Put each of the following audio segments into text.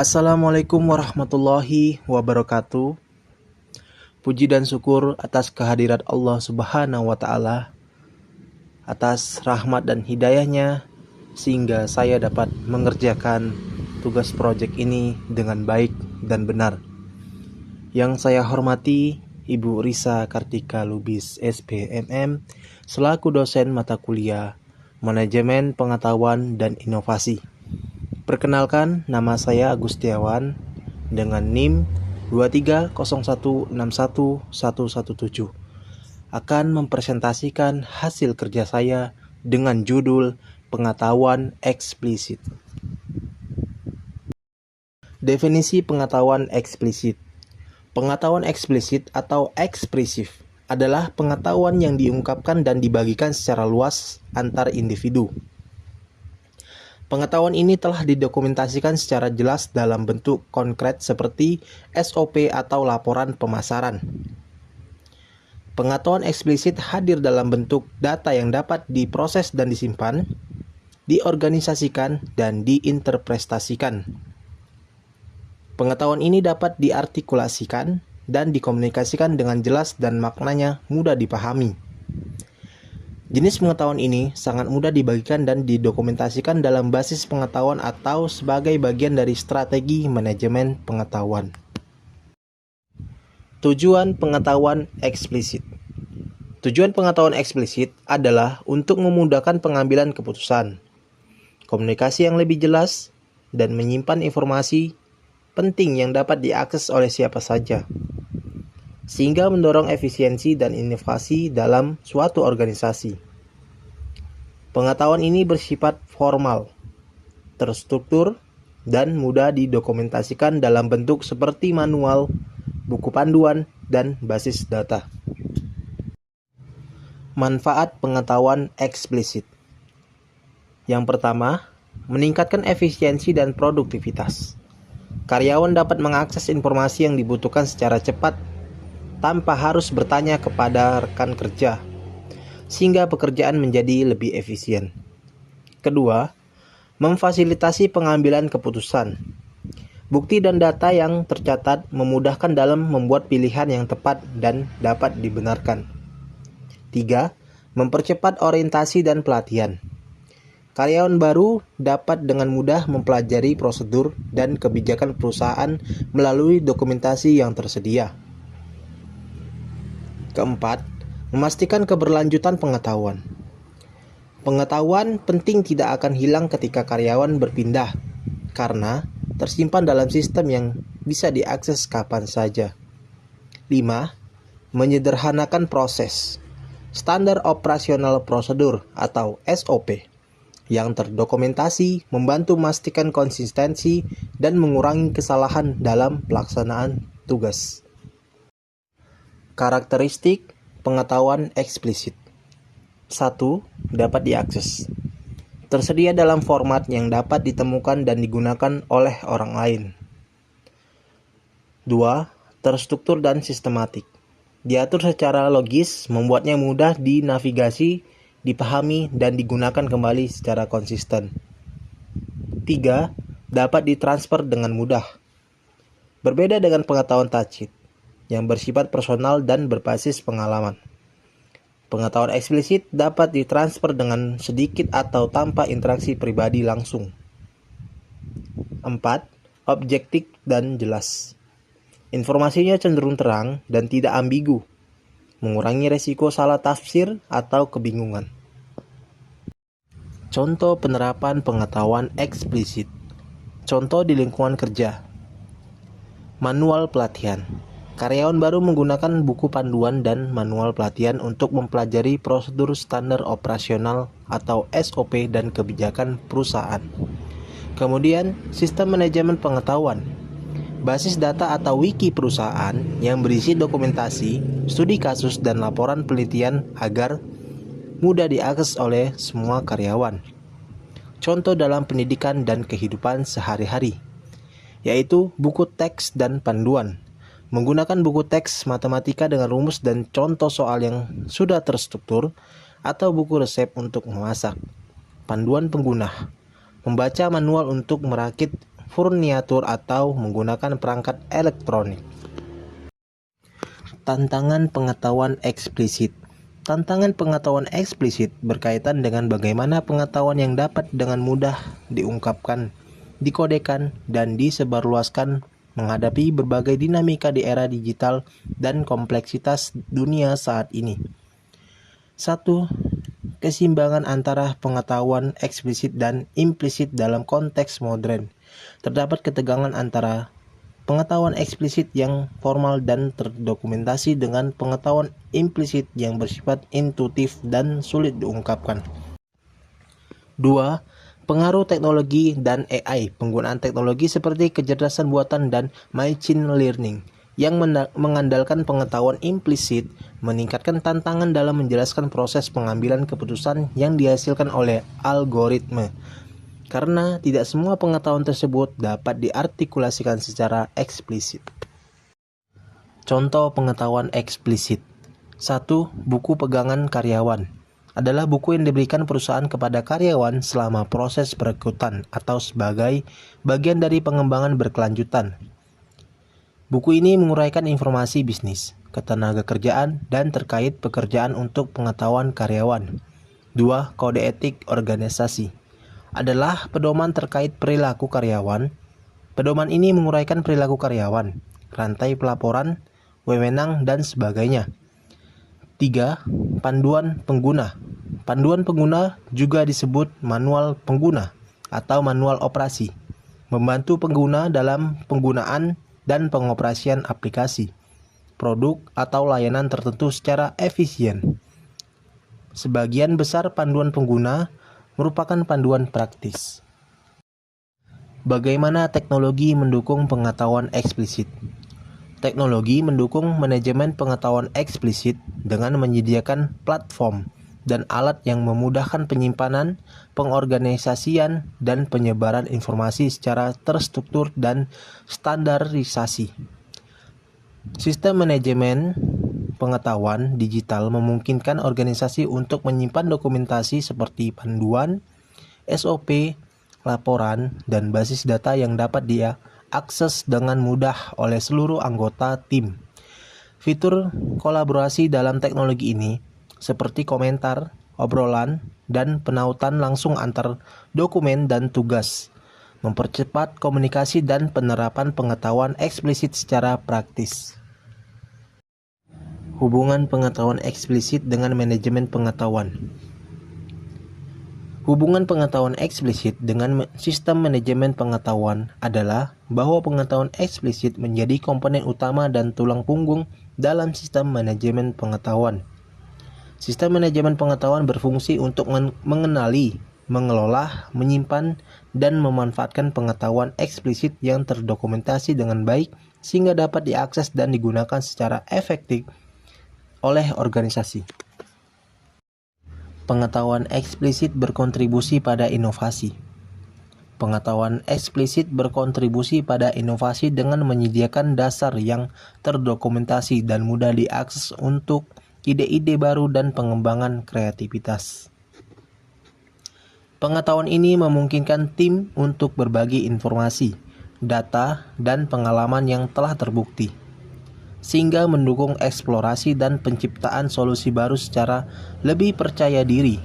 Assalamualaikum warahmatullahi wabarakatuh. Puji dan syukur atas kehadirat Allah Subhanahu wa Ta'ala, atas rahmat dan hidayahnya, sehingga saya dapat mengerjakan tugas proyek ini dengan baik dan benar. Yang saya hormati Ibu Risa Kartika Lubis SPMM selaku dosen mata kuliah Manajemen Pengetahuan dan Inovasi. Perkenalkan, nama saya Agustiawan dengan NIM 230161117 akan mempresentasikan hasil kerja saya dengan judul Pengetahuan Eksplisit. Definisi pengetahuan eksplisit. Pengetahuan eksplisit atau ekspresif adalah pengetahuan yang diungkapkan dan dibagikan secara luas antar individu. Pengetahuan ini telah didokumentasikan secara jelas dalam bentuk konkret seperti SOP atau laporan pemasaran. Pengetahuan eksplisit hadir dalam bentuk data yang dapat diproses dan disimpan, diorganisasikan, dan diinterpretasikan. Pengetahuan ini dapat diartikulasikan dan dikomunikasikan dengan jelas dan maknanya mudah dipahami. Jenis pengetahuan ini sangat mudah dibagikan dan didokumentasikan dalam basis pengetahuan atau sebagai bagian dari strategi manajemen pengetahuan. Tujuan pengetahuan eksplisit. Tujuan pengetahuan eksplisit adalah untuk memudahkan pengambilan keputusan, komunikasi yang lebih jelas, dan menyimpan informasi penting yang dapat diakses oleh siapa saja, sehingga mendorong efisiensi dan inovasi dalam suatu organisasi. Pengetahuan ini bersifat formal, terstruktur, dan mudah didokumentasikan dalam bentuk seperti manual, buku panduan, dan basis data. Manfaat pengetahuan eksplisit. Yang pertama, meningkatkan efisiensi dan produktivitas. Karyawan dapat mengakses informasi yang dibutuhkan secara cepat tanpa harus bertanya kepada rekan kerja, sehingga pekerjaan menjadi lebih efisien. Kedua, memfasilitasi pengambilan keputusan. Bukti dan data yang tercatat memudahkan dalam membuat pilihan yang tepat dan dapat dibenarkan. Tiga, mempercepat orientasi dan pelatihan. Karyawan baru dapat dengan mudah mempelajari prosedur dan kebijakan perusahaan melalui dokumentasi yang tersedia. Keempat, memastikan keberlanjutan pengetahuan. Pengetahuan penting tidak akan hilang ketika karyawan berpindah, karena tersimpan dalam sistem yang bisa diakses kapan saja. 5. Menyederhanakan proses. Standar operasional prosedur atau SOP yang terdokumentasi membantu memastikan konsistensi dan mengurangi kesalahan dalam pelaksanaan tugas. Karakteristik pengetahuan eksplisit. 1. Dapat diakses. Tersedia dalam format yang dapat ditemukan dan digunakan oleh orang lain. 2. Terstruktur dan sistematik. Diatur secara logis, membuatnya mudah dinavigasi, dipahami, dan digunakan kembali secara konsisten. 3. Dapat ditransfer dengan mudah. Berbeda dengan pengetahuan tacit, yang bersifat personal dan berbasis pengalaman. Pengetahuan eksplisit dapat ditransfer dengan sedikit atau tanpa interaksi pribadi langsung. 4. Objektif dan jelas. Informasinya cenderung terang dan tidak ambigu, mengurangi resiko salah tafsir atau kebingungan. Contoh penerapan pengetahuan eksplisit. Contoh di lingkungan kerja. Manual pelatihan. Karyawan baru menggunakan buku panduan dan manual pelatihan untuk mempelajari prosedur standar operasional atau SOP dan kebijakan perusahaan. Kemudian, sistem manajemen pengetahuan. Basis data atau wiki perusahaan yang berisi dokumentasi, studi kasus, dan laporan penelitian agar mudah diakses oleh semua karyawan. Contoh dalam pendidikan dan kehidupan sehari-hari, yaitu buku teks dan panduan. Menggunakan buku teks matematika dengan rumus dan contoh soal yang sudah terstruktur, atau buku resep untuk memasak. Panduan pengguna. Membaca manual untuk merakit furniatur atau menggunakan perangkat elektronik. Tantangan pengetahuan eksplisit. Tantangan pengetahuan eksplisit berkaitan dengan bagaimana pengetahuan yang dapat dengan mudah diungkapkan, dikodekan, dan disebarluaskan menghadapi berbagai dinamika di era digital dan kompleksitas dunia saat ini. 1. Keseimbangan antara pengetahuan eksplisit dan implisit dalam konteks modern. Terdapat ketegangan antara pengetahuan eksplisit yang formal dan terdokumentasi dengan pengetahuan implisit yang bersifat intuitif dan sulit diungkapkan. 2. Pengaruh teknologi dan AI. Penggunaan teknologi seperti kecerdasan buatan dan machine learning yang mengandalkan pengetahuan implisit meningkatkan tantangan dalam menjelaskan proses pengambilan keputusan yang dihasilkan oleh algoritma. Karena tidak semua pengetahuan tersebut dapat diartikulasikan secara eksplisit. Contoh pengetahuan eksplisit. 1. Buku pegangan karyawan adalah buku yang diberikan perusahaan kepada karyawan selama proses perekrutan atau sebagai bagian dari pengembangan berkelanjutan. Buku ini menguraikan informasi bisnis, ketenagakerjaan, dan terkait pekerjaan untuk pengetahuan karyawan. 2. Kode etik organisasi adalah pedoman terkait perilaku karyawan. Pedoman ini menguraikan perilaku karyawan, rantai pelaporan, wewenang, dan sebagainya. 3. Panduan pengguna. Panduan pengguna juga disebut manual pengguna atau manual operasi, membantu pengguna dalam penggunaan dan pengoperasian aplikasi, produk, atau layanan tertentu secara efisien. Sebagian besar panduan pengguna merupakan panduan praktis. Bagaimana teknologi mendukung pengetahuan eksplisit? Teknologi mendukung manajemen pengetahuan eksplisit dengan menyediakan platform dan alat yang memudahkan penyimpanan, pengorganisasian, dan penyebaran informasi secara terstruktur dan standarisasi. Sistem manajemen pengetahuan digital memungkinkan organisasi untuk menyimpan dokumentasi seperti panduan, SOP, laporan, dan basis data yang dapat diakses dengan mudah oleh seluruh anggota tim. Fitur kolaborasi dalam teknologi ini, seperti komentar, obrolan, dan penautan langsung antar dokumen dan tugas, mempercepat komunikasi dan penerapan pengetahuan eksplisit secara praktis. Hubungan pengetahuan eksplisit dengan manajemen pengetahuan. Hubungan pengetahuan eksplisit dengan sistem manajemen pengetahuan adalah bahwa pengetahuan eksplisit menjadi komponen utama dan tulang punggung dalam sistem manajemen pengetahuan. Sistem manajemen pengetahuan berfungsi untuk mengenali, mengelola, menyimpan, dan memanfaatkan pengetahuan eksplisit yang terdokumentasi dengan baik sehingga dapat diakses dan digunakan secara efektif oleh organisasi. Pengetahuan eksplisit berkontribusi pada inovasi. Pengetahuan eksplisit berkontribusi pada inovasi dengan menyediakan dasar yang terdokumentasi dan mudah diakses untuk ide-ide baru dan pengembangan kreativitas. Pengetahuan ini memungkinkan tim untuk berbagi informasi, data, dan pengalaman yang telah terbukti, sehingga mendukung eksplorasi dan penciptaan solusi baru secara lebih percaya diri.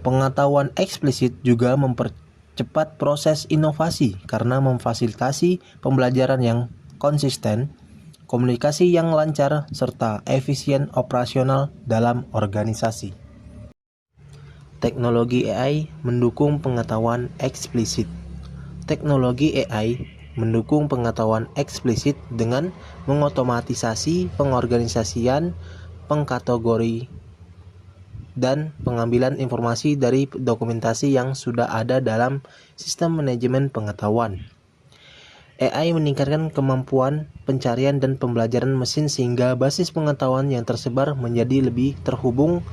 Pengetahuan eksplisit juga mempercepat proses inovasi karena memfasilitasi pembelajaran yang konsisten, komunikasi yang lancar, serta efisien operasional dalam organisasi. Teknologi AI mendukung pengetahuan eksplisit. Teknologi AI mendukung pengetahuan eksplisit dengan mengotomatisasi pengorganisasian, pengkategori, dan pengambilan informasi dari dokumentasi yang sudah ada dalam sistem manajemen pengetahuan. AI meningkatkan kemampuan pencarian dan pembelajaran mesin sehingga basis pengetahuan yang tersebar menjadi lebih terhubung,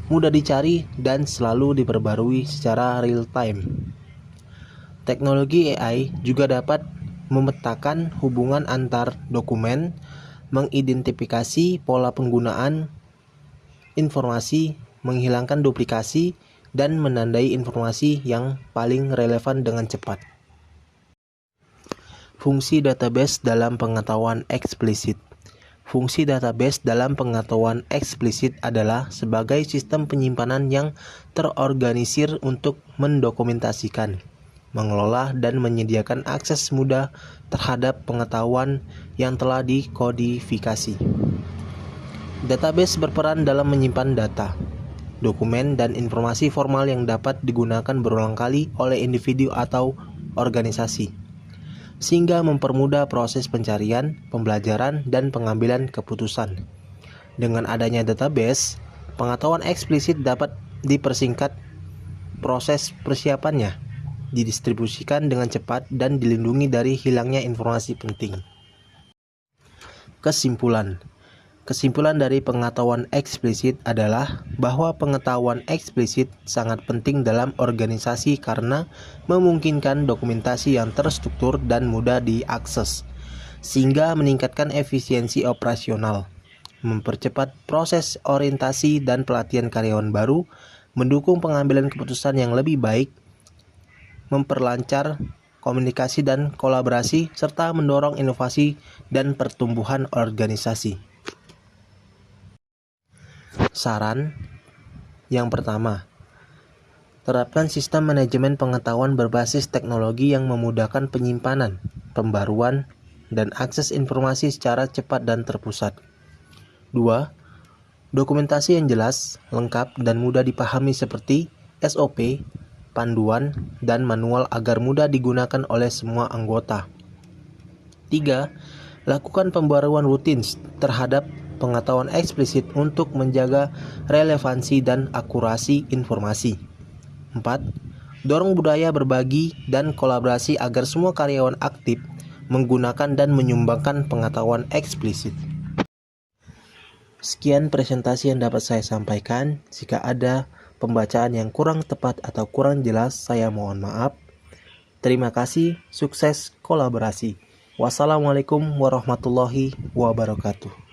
mudah dicari, dan selalu diperbarui secara real-time. Teknologi AI juga dapat memetakan hubungan antar dokumen, mengidentifikasi pola penggunaan informasi, menghilangkan duplikasi, dan menandai informasi yang paling relevan dengan cepat. Fungsi database dalam pengetahuan eksplisit. Fungsi database dalam pengetahuan eksplisit adalah sebagai sistem penyimpanan yang terorganisir untuk mendokumentasikan, mengelola, dan menyediakan akses mudah terhadap pengetahuan yang telah dikodifikasi. Database berperan dalam menyimpan data, dokumen, dan informasi formal yang dapat digunakan berulang kali oleh individu atau organisasi, sehingga mempermudah proses pencarian, pembelajaran, dan pengambilan keputusan. Dengan adanya database, pengetahuan eksplisit dapat dipersingkat, proses persiapannya didistribusikan dengan cepat, dan dilindungi dari hilangnya informasi penting. Kesimpulan dari pengetahuan eksplisit adalah bahwa pengetahuan eksplisit sangat penting dalam organisasi karena memungkinkan dokumentasi yang terstruktur dan mudah diakses, sehingga meningkatkan efisiensi operasional, mempercepat proses orientasi dan pelatihan karyawan baru, mendukung pengambilan keputusan yang lebih baik, memperlancar komunikasi dan kolaborasi, serta mendorong inovasi dan pertumbuhan organisasi. Saran yang pertama, terapkan sistem manajemen pengetahuan berbasis teknologi yang memudahkan penyimpanan, pembaruan, dan akses informasi secara cepat dan terpusat. 2. Dokumentasi yang jelas, lengkap, dan mudah dipahami seperti SOP, panduan, dan manual agar mudah digunakan oleh semua anggota. 3. Lakukan pembaruan rutin terhadap pengetahuan eksplisit untuk menjaga relevansi dan akurasi informasi. 4. Dorong budaya berbagi dan kolaborasi agar semua karyawan aktif menggunakan dan menyumbangkan pengetahuan eksplisit. Sekian presentasi yang dapat saya sampaikan. Jika ada pembacaan yang kurang tepat atau kurang jelas, saya mohon maaf. Terima kasih, sukses kolaborasi. Wassalamualaikum warahmatullahi wabarakatuh.